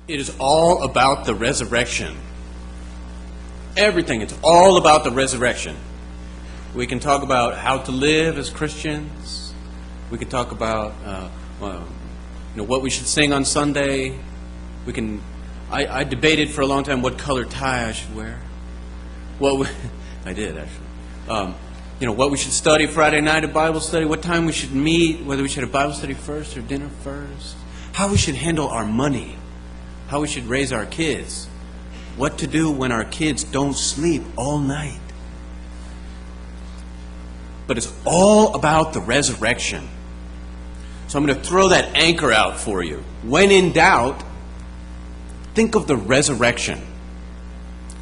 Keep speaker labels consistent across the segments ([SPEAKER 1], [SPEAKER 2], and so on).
[SPEAKER 1] It is all about the resurrection. Everything, it's all about the resurrection. We can talk about how to live as Christians. We can talk about what we should sing on Sunday. I debated for a long time what color tie I should wear. I did, actually. What we should study Friday night at Bible study, what time we should meet, whether we should have Bible study first or dinner first, how we should handle our money, how we should raise our kids, what to do when our kids don't sleep all night. But it's all about the resurrection. So I'm going to throw that anchor out for you. When in doubt, think of the resurrection.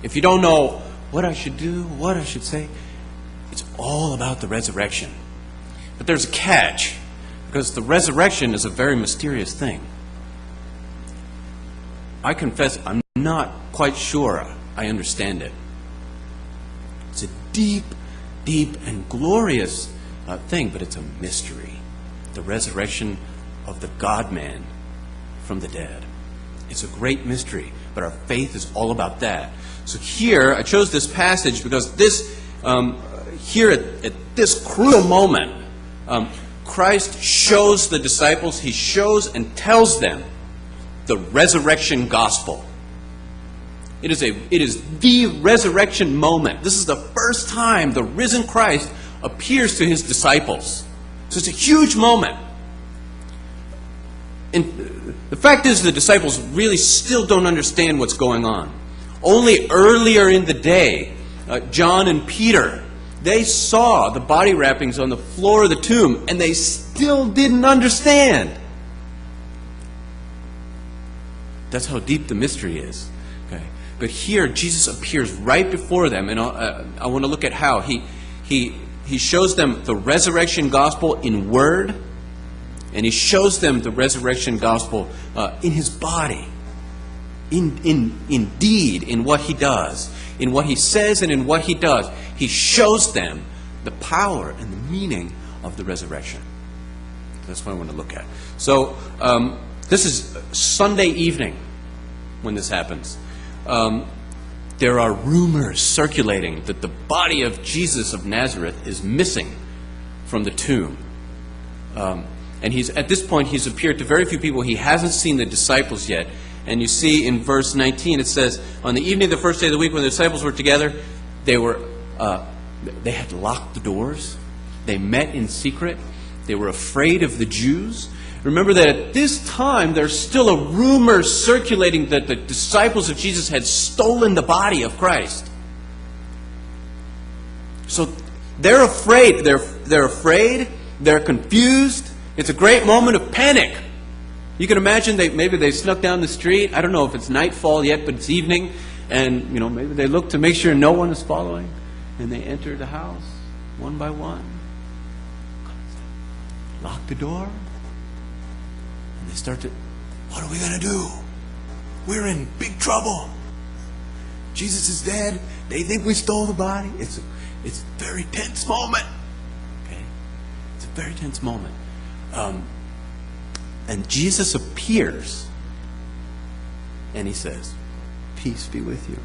[SPEAKER 1] If you don't know what I should do, what I should say, it's all about the resurrection. But there's a catch, because the resurrection is a very mysterious thing. I confess I'm not quite sure I understand it. It's a deep, deep and glorious thing, but it's a mystery. The resurrection of the God-man from the dead. It's a great mystery, but our faith is all about that. So here, I chose this passage because this, here at this crucial moment, Christ shows the disciples, he shows and tells them the resurrection gospel. It is the resurrection moment. This is the first time the risen Christ appears to his disciples. So it's a huge moment. And the fact is the disciples really still don't understand what's going on. Only earlier in the day, John and Peter, they saw the body wrappings on the floor of the tomb, and they still didn't understand. That's how deep the mystery is. Okay. But here, Jesus appears right before them, and I want to look at how. He shows them the resurrection gospel in word, and he shows them the resurrection gospel in his body, in deed, in what he does, in what he says and in what he does. He shows them the power and the meaning of the resurrection. That's what I want to look at. So, this is Sunday evening when this happens. There are rumors circulating that the body of Jesus of Nazareth is missing from the tomb. And at this point, he's appeared to very few people. He hasn't seen the disciples yet. And you see in verse 19, it says, on the evening of the first day of the week when the disciples were together, they had locked the doors. They met in secret. They were afraid of the Jews. Remember that at this time, there's still a rumor circulating that the disciples of Jesus had stolen the body of Christ. So they're afraid. They're afraid. They're confused. It's a great moment of panic. You can imagine maybe they snuck down the street. I don't know if it's nightfall yet, but it's evening. And, maybe they look to make sure no one is following. And they enter the house one by one. Lock the door. And they start to, what are we going to do? We're in big trouble. Jesus is dead. They think we stole the body. It's a very tense moment. Okay? It's a very tense moment. And Jesus appears. And he says, peace be with you.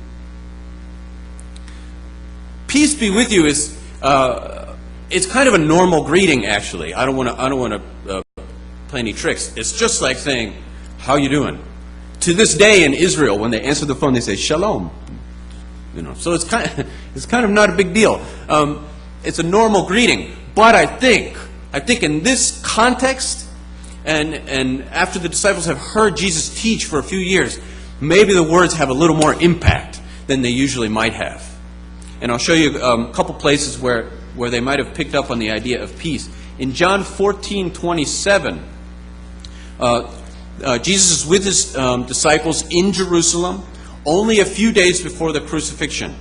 [SPEAKER 1] Peace be with you is, it's kind of a normal greeting, actually. I don't want to play any tricks. It's just like saying, how you doing? To this day in Israel, when they answer the phone, they say, shalom. So it's kind of not a big deal. It's a normal greeting. But I think in this context, and after the disciples have heard Jesus teach for a few years, maybe the words have a little more impact than they usually might have. And I'll show you a couple places where they might have picked up on the idea of peace. In John 14:27, Jesus is with his disciples in Jerusalem only a few days before the crucifixion.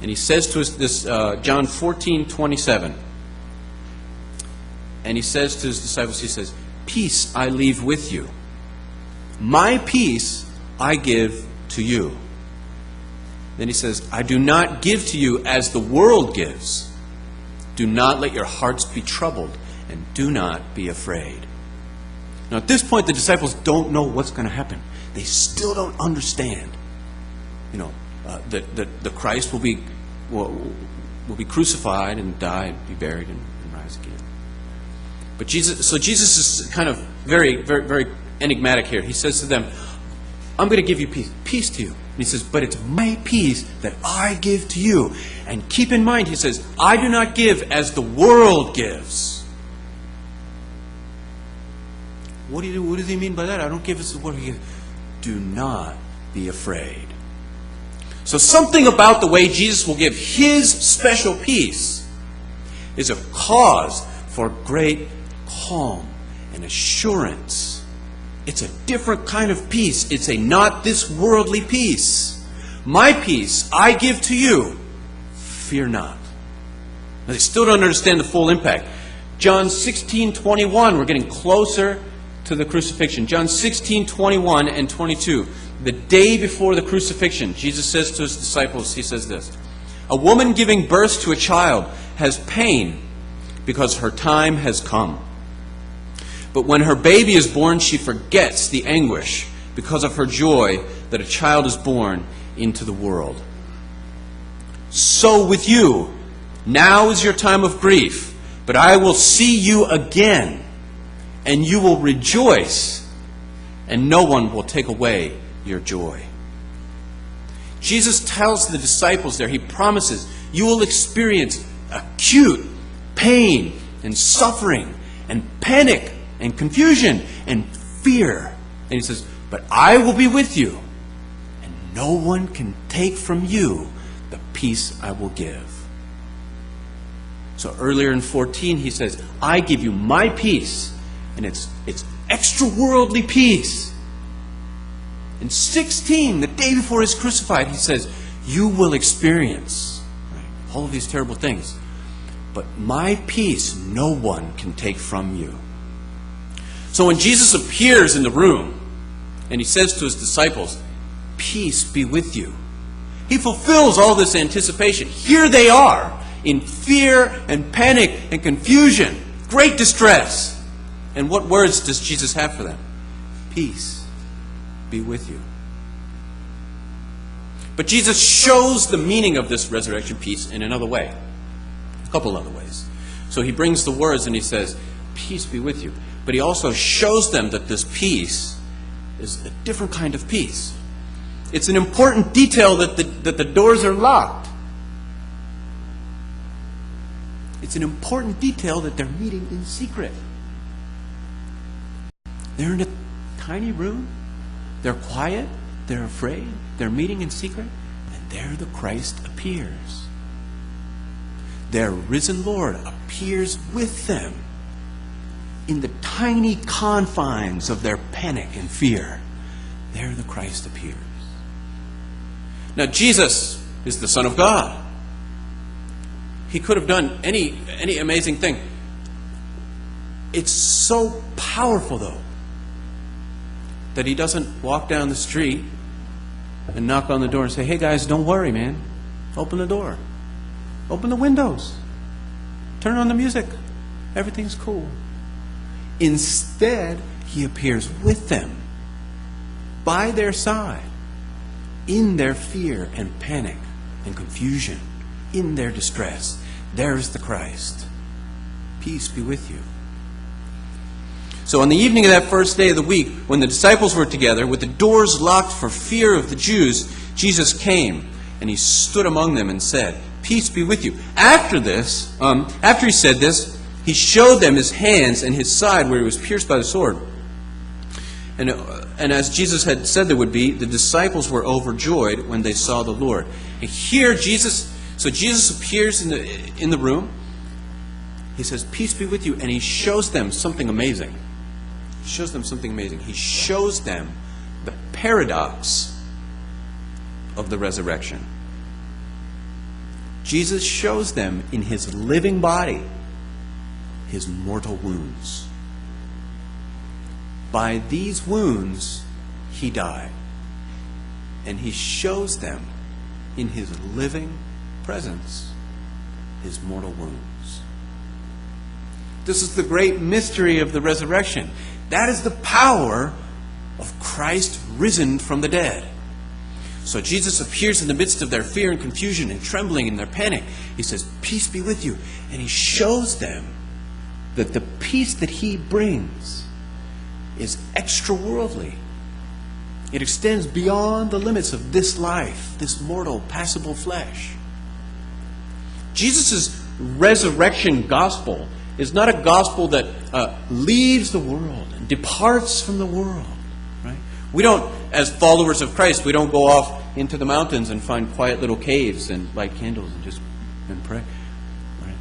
[SPEAKER 1] And he says to us this, John 14:27, and he says to his disciples, he says, peace I leave with you. My peace I give to you. Then he says, I do not give to you as the world gives. Do not let your hearts be troubled, and do not be afraid. Now at this point, the disciples don't know what's going to happen. They still don't understand, that the Christ will be crucified and die and be buried and rise again. But Jesus is kind of very, very, very enigmatic here. He says to them, I'm going to give you peace to you. And he says, but it's my peace that I give to you. And keep in mind, he says, I do not give as the world gives. What does he mean by that? I don't give as the world gives. Do not be afraid. So something about the way Jesus will give his special peace is a cause for great calm and assurance. It's a different kind of peace. It's a not this worldly peace. My peace I give to you. Fear not. Now, they still don't understand the full impact. John 16:21, we're getting closer to the crucifixion. John 16:21 and 22. The day before the crucifixion, Jesus says to his disciples, he says this, a woman giving birth to a child has pain because her time has come. But when her baby is born, she forgets the anguish because of her joy that a child is born into the world. So with you, now is your time of grief, but I will see you again, and you will rejoice, and no one will take away your joy. Jesus tells the disciples there, he promises, you will experience acute pain and suffering and panic and confusion and fear. And he says, but I will be with you, and no one can take from you the peace I will give. So earlier in 14 he says, I give you my peace, and it's extra worldly peace. In 16, the day before he's crucified, he says, you will experience all of these terrible things, but my peace no one can take from you. So when Jesus appears in the room and he says to his disciples, peace be with you, he fulfills all this anticipation. Here they are in fear and panic and confusion, great distress. And what words does Jesus have for them? Peace be with you. But Jesus shows the meaning of this resurrection peace in another way. A couple other ways. So he brings the words and he says, peace be with you. But he also shows them that this peace is a different kind of peace. It's an important detail that the doors are locked. It's an important detail that they're meeting in secret. They're in a tiny room. They're quiet. They're afraid. They're meeting in secret. And there the Christ appears. Their risen Lord appears with them in the tiny confines of their panic and fear. There the Christ appears. Now Jesus is the Son of God. He could have done any amazing thing. It's so powerful, though, that he doesn't walk down the street and knock on the door and say, hey guys, don't worry, man. Open the door. Open the windows. Turn on the music. Everything's cool. Instead, he appears with them, by their side, in their fear and panic and confusion, in their distress. There's the Christ. Peace be with you. So on the evening of that first day of the week, when the disciples were together, with the doors locked for fear of the Jews, Jesus came, and he stood among them and said, peace be with you. After he said this, he showed them his hands and his side where he was pierced by the sword. And as Jesus had said there would be, the disciples were overjoyed when they saw the Lord. And here Jesus appears in the room. He says, peace be with you. And he shows them something amazing. He shows them something amazing. He shows them the paradox of the resurrection. Jesus shows them in his living body his mortal wounds. By these wounds, he died. And he shows them in his living presence his mortal wounds. This is the great mystery of the resurrection. That is the power of Christ risen from the dead. So Jesus appears in the midst of their fear and confusion and trembling and their panic. He says, "Peace be with you." And he shows them that the peace that he brings is extraworldly. It extends beyond the limits of this life, this mortal, passable flesh. Jesus' resurrection gospel is not a gospel that leaves the world and departs from the world. Right? We don't, as followers of Christ, we don't go off into the mountains and find quiet little caves and light candles and pray. Right?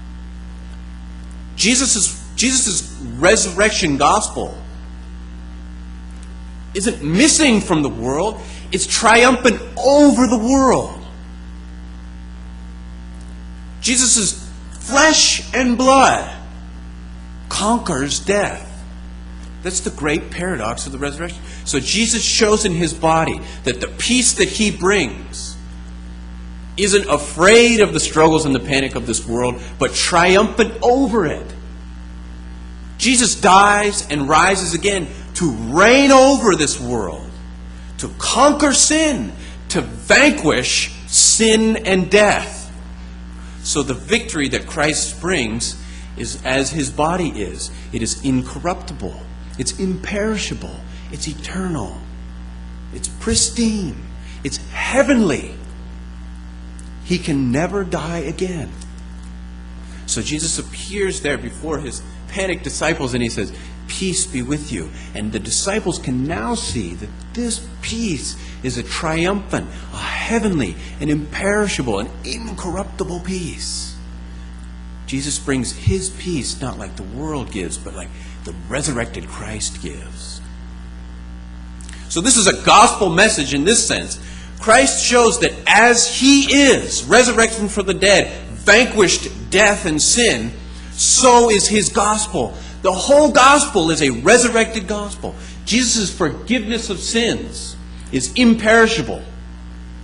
[SPEAKER 1] Jesus' resurrection gospel isn't missing from the world. It's triumphant over the world. Jesus' flesh and blood conquers death. That's the great paradox of the resurrection. So Jesus shows in his body that the peace that he brings isn't afraid of the struggles and the panic of this world, but triumphant over it. Jesus dies and rises again to reign over this world, to conquer sin, to vanquish sin and death. So the victory that Christ brings is as his body is. It is incorruptible. It's imperishable. It's eternal. It's pristine. It's heavenly. He can never die again. So Jesus appears there before his panicked disciples and he says, "Peace be with you." And the disciples can now see that this peace is a triumphant, a heavenly, an imperishable, an incorruptible peace. Jesus brings his peace not like the world gives, but like the resurrected Christ gives. So this is a gospel message in this sense. Christ shows that as he is resurrected from the dead, vanquished death and sin, so is his gospel. The whole gospel is a resurrected gospel. Jesus' forgiveness of sins is imperishable,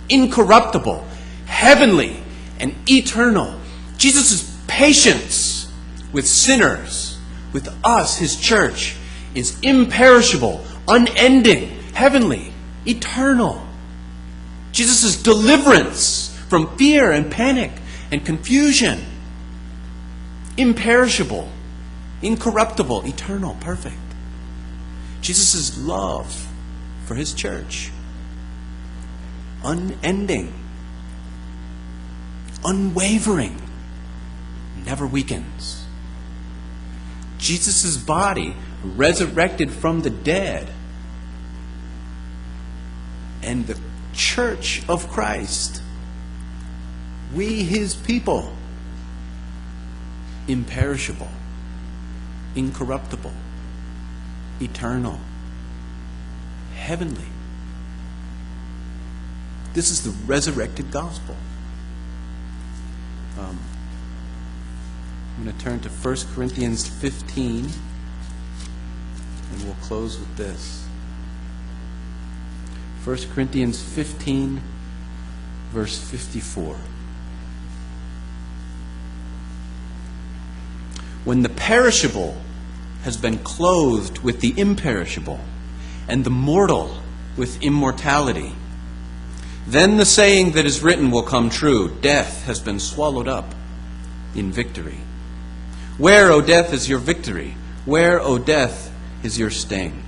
[SPEAKER 1] incorruptible, heavenly, and eternal. Jesus' patience with sinners, with us, his church, is imperishable, unending, heavenly, eternal. Jesus' deliverance from fear and panic and confusion, imperishable, incorruptible, eternal, perfect. Jesus' love for his church, unending, unwavering, never weakens. Jesus' body resurrected from the dead, and the church of Christ, we his people, imperishable, incorruptible, eternal, heavenly. This is the resurrected gospel. I'm going to turn to 1 Corinthians 15, and we'll close with this. 1 Corinthians 15, verse 54. When the perishable has been clothed with the imperishable, and the mortal with immortality, then the saying that is written will come true: death has been swallowed up in victory. Where, O death, is your victory? Where, O death, is your sting?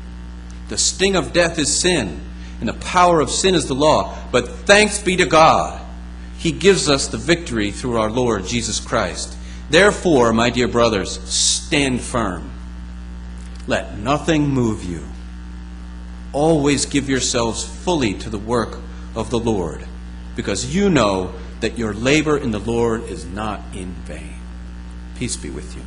[SPEAKER 1] The sting of death is sin, and the power of sin is the law. But thanks be to God, he gives us the victory through our Lord Jesus Christ. Therefore, my dear brothers, stand firm. Let nothing move you. Always give yourselves fully to the work of the Lord, because you know that your labor in the Lord is not in vain. Peace be with you.